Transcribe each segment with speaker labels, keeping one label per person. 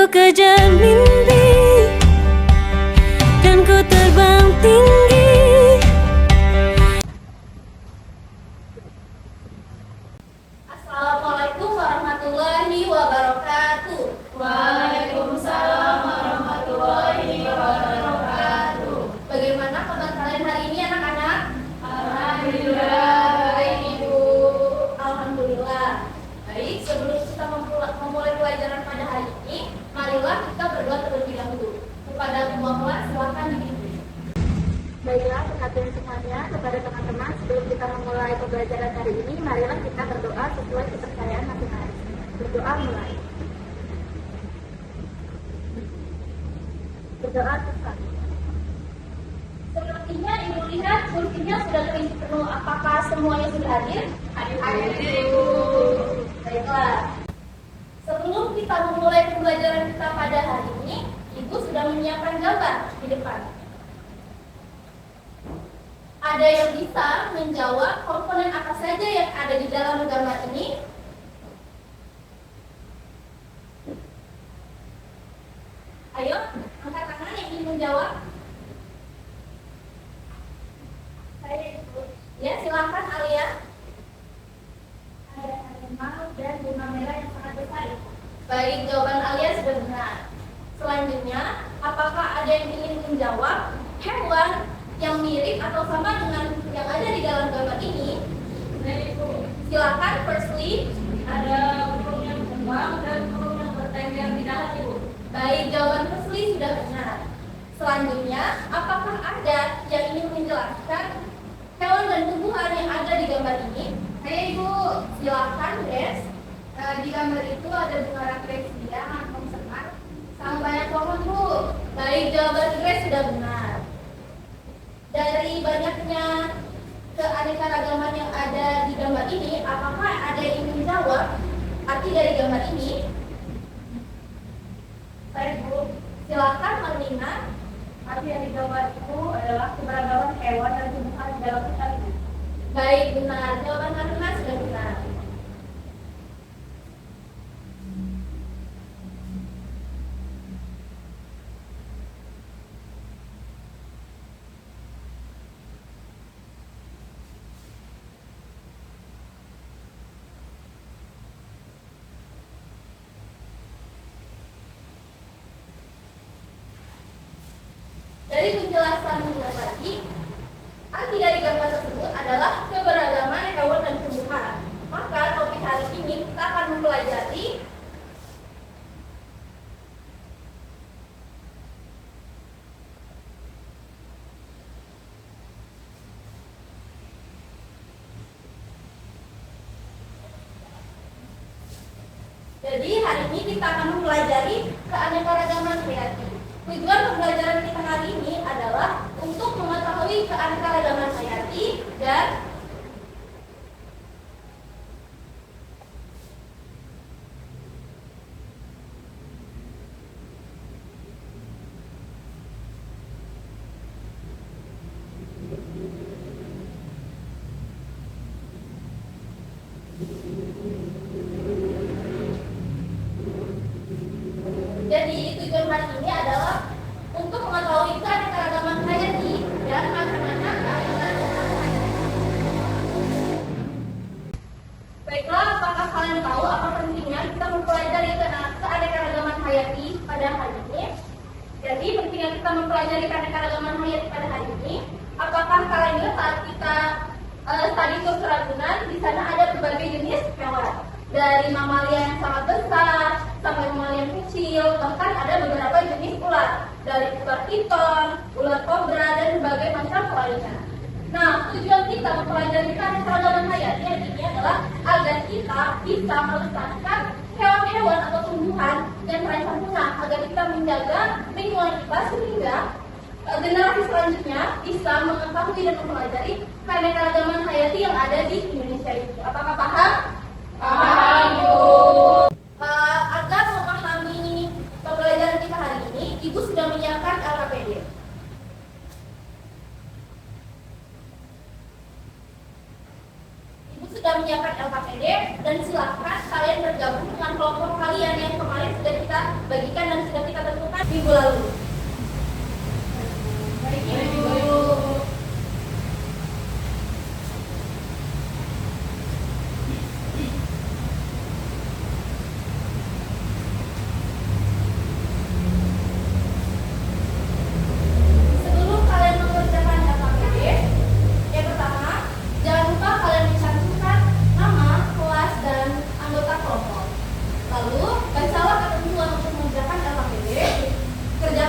Speaker 1: kejar mimpi dan ku terbang tinggi.
Speaker 2: Assalamualaikum warahmatullahi wabarakatuh.
Speaker 3: Waalaikumsalam warahmatullahi wabarakatuh.
Speaker 2: Bagaimana kabar kalian hari ini anak-anak?
Speaker 3: Alhamdulillah baik Ibu.
Speaker 2: Alhamdulillah. Baik, sebelum kita memulai pelajaran pada hari ini, marilah kita berdoa terlebih dahulu. Kepada semua kelas, silakan dipimpin.
Speaker 4: Baiklah, perhatian semuanya kepada teman-teman, sebelum kita memulai pembelajaran hari ini, marilah kita berdoa sesuai kepercayaan masing-masing. Berdoa mulai. Berdoa Tuhan.
Speaker 2: Sepertinya Ibu lihat kursinya sudah terisi penuh. Apakah semuanya sudah hadir?
Speaker 3: Hadir Ibu.
Speaker 2: Baiklah. Sebelum kita memulai pembelajaran kita pada hari ini, Ibu sudah menyiapkan gambar di depan. Ada yang bisa menjawab komponen apa saja yang ada di dalam gambar ini? Ayo, angkat tangan yang ingin menjawab. Saya Ibu. Ya, silakan Alia. Ada harimau dan bunga merah yang sangat besar. Baik, jawaban Alia sudah benar. Selanjutnya, apakah ada yang ingin menjawab hewan yang mirip atau sama dengan yang ada di dalam gambar ini? Silakan, firstly.
Speaker 3: Ada burung yang terbang dan burung yang bertengger di darat Ibu.
Speaker 2: Baik, jawaban firstly sudah benar. Selanjutnya, apakah ada yang ingin menjelaskan hewan dan tumbuhan yang ada di gambar ini?
Speaker 3: Hai Ibu.
Speaker 2: Silakan, Grace.
Speaker 3: Di gambar itu ada bunga rafflesia, mangkok semar,
Speaker 2: Sama banyak pohon, Bu. Baik, jawaban Grace sudah benar. Dari banyaknya keanekaragaman yang ada di gambar ini, apakah ada yang ingin menjawab arti dari gambar ini?
Speaker 3: Baik Bu.
Speaker 2: Silakan, Marlina.
Speaker 3: Arti yang digambar itu adalah keberagaman hewan dan tumbuhan di dalam hutan Ibu.
Speaker 2: Baik, benar. Jawaban Marlina sudah benar. Dari penjelasan tadi, arti dari gambar tersebut adalah keberagaman hewan dan tumbuhan. Maka topik hari ini kita akan mempelajari hari ini kita akan mempelajari keanekaragaman hayati. Tujuan pembelajaran kita hari ini adalah untuk mengetahui keanekaragaman hayati dan jadi tujuan hari ini adalah untuk mengetahui keanekaragaman hayati dan macam-macam keanekaragaman hayati. Baiklah, apakah kalian tahu apa pentingnya kita mempelajari keanekaragaman hayati pada hari ini? Jadi pentingnya kita mempelajari keanekaragaman hayati pada hari ini. Apakah kalian lihat saat kita tadi ke Ragunan, di sana ada berbagai jenis hewan, dari mamalia yang sangat besar sampai mamalia yang kecil, bahkan ada beberapa jenis ular, dari ular piton, ular kobra, dan berbagai macam lainnya. Nah, tujuan kita mempelajari keanekaragaman hayati ini adalah agar kita bisa melestarikan hewan-hewan atau tumbuhan yang terancam punah, agar kita menjaga lingkungan kita sehingga generasi selanjutnya bisa mengetahui dan mempelajari keanekaragaman hayati yang ada di Indonesia ini. Apakah paham?
Speaker 3: Paham, Bu.
Speaker 2: Agar memahami pembelajaran kita hari ini, Ibu sudah menyiapkan LKPD. Ibu sudah menyiapkan LKPD dan silakan kalian bergabung dengan kelompok kalian yang kemarin sudah kita bagikan dan minggu lalu. Baik, Ibu. Sebelum kalian mengerjakan LKPD, yang pertama, jangan lupa kalian mencantumkan nama, kelas, dan anggota kelompok. Lalu, bacalah ketentuan untuk mengerjakan LKPD, kerjakan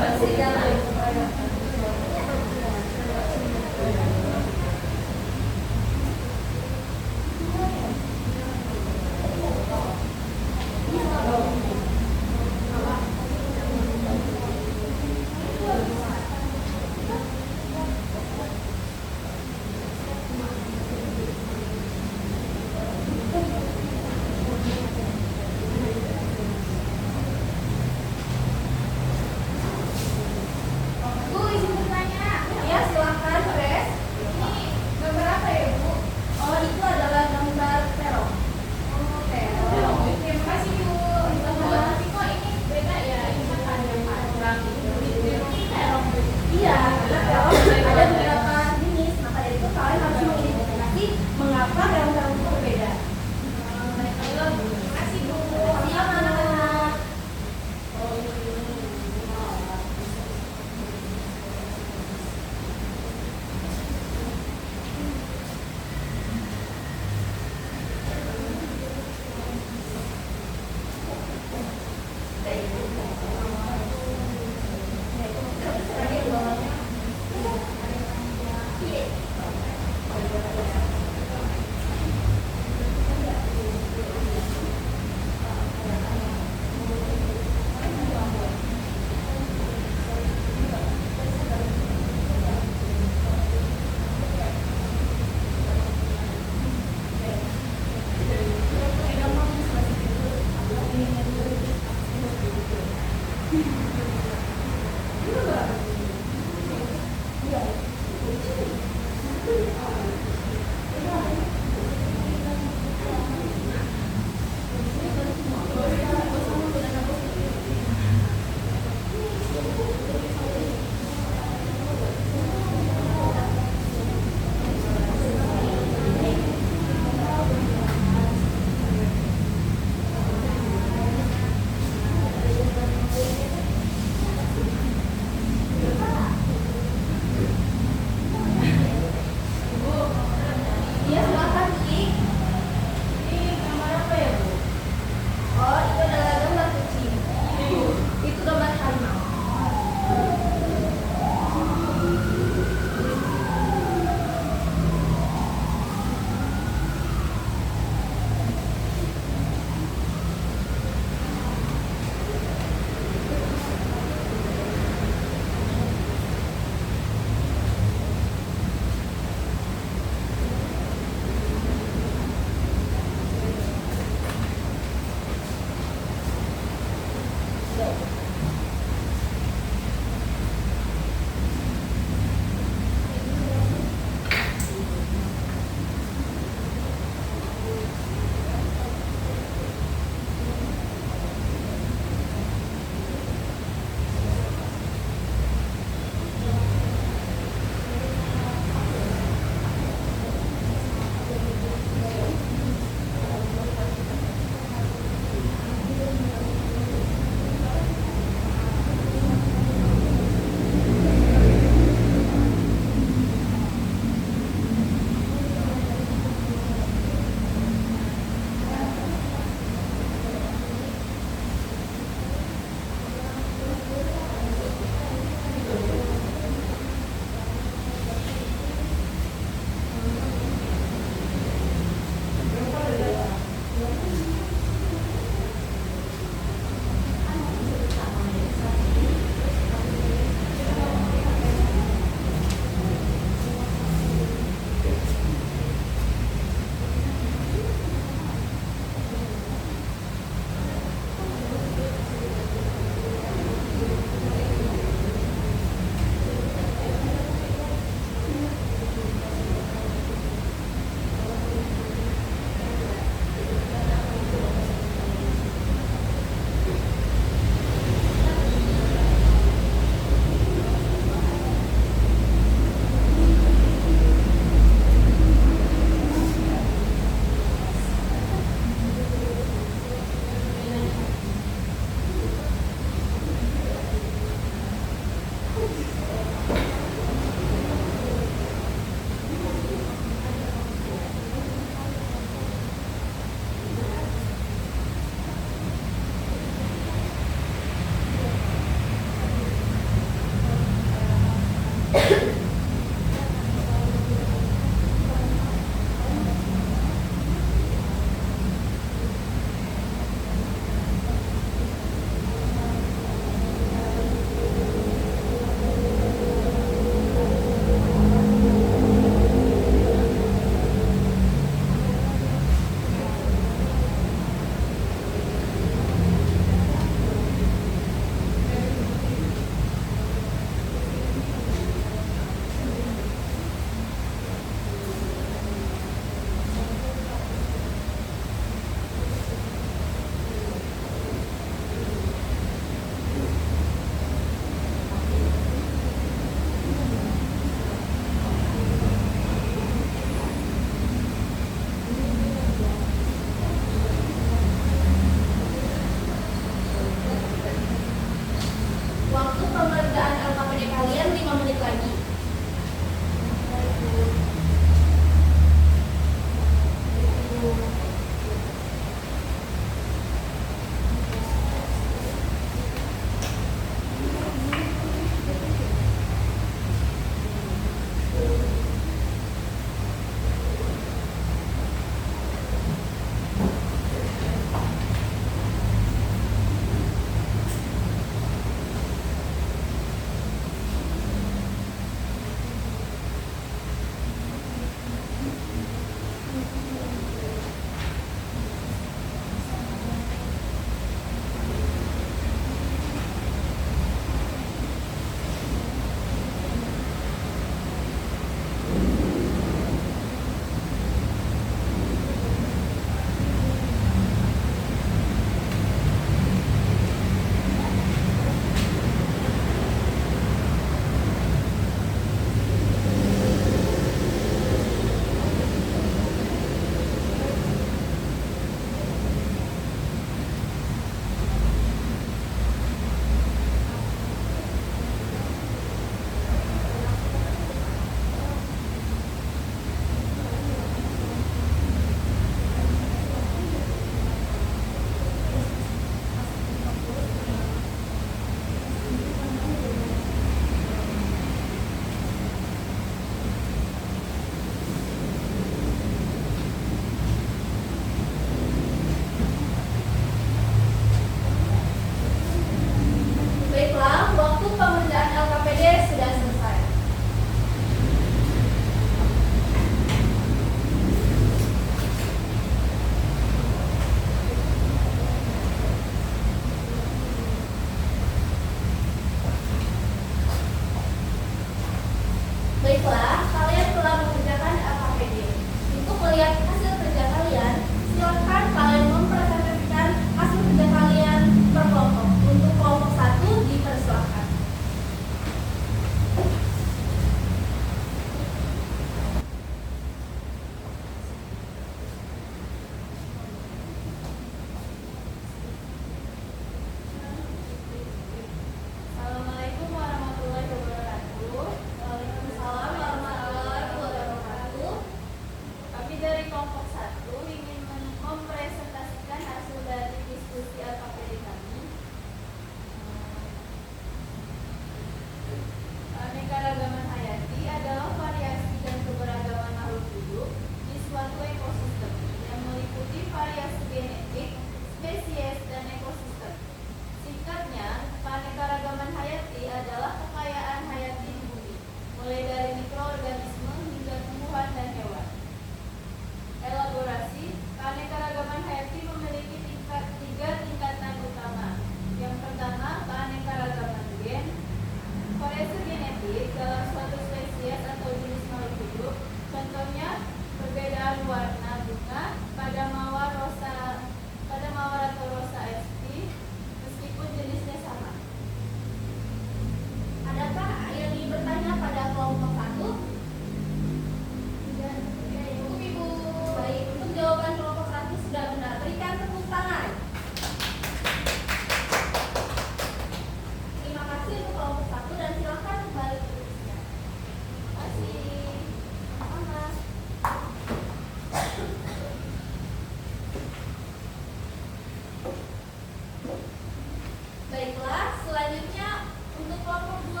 Speaker 2: Baiklah, selanjutnya untuk kelompok 2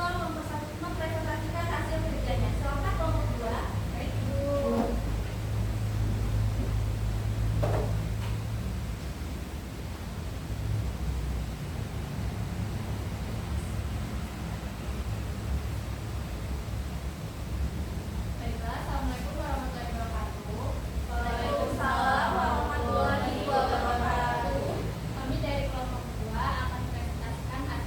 Speaker 2: mempresentasikan hasil kerjanya. Silakan kelompok 2. Baik, Bu. Baiklah, Assalamualaikum warahmatullahi wabarakatuh. Waalaikumsalam warahmatullahi wabarakatuh. Kami dari kelompok 2 akan mempresentasikan hasil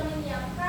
Speaker 2: vitamin yang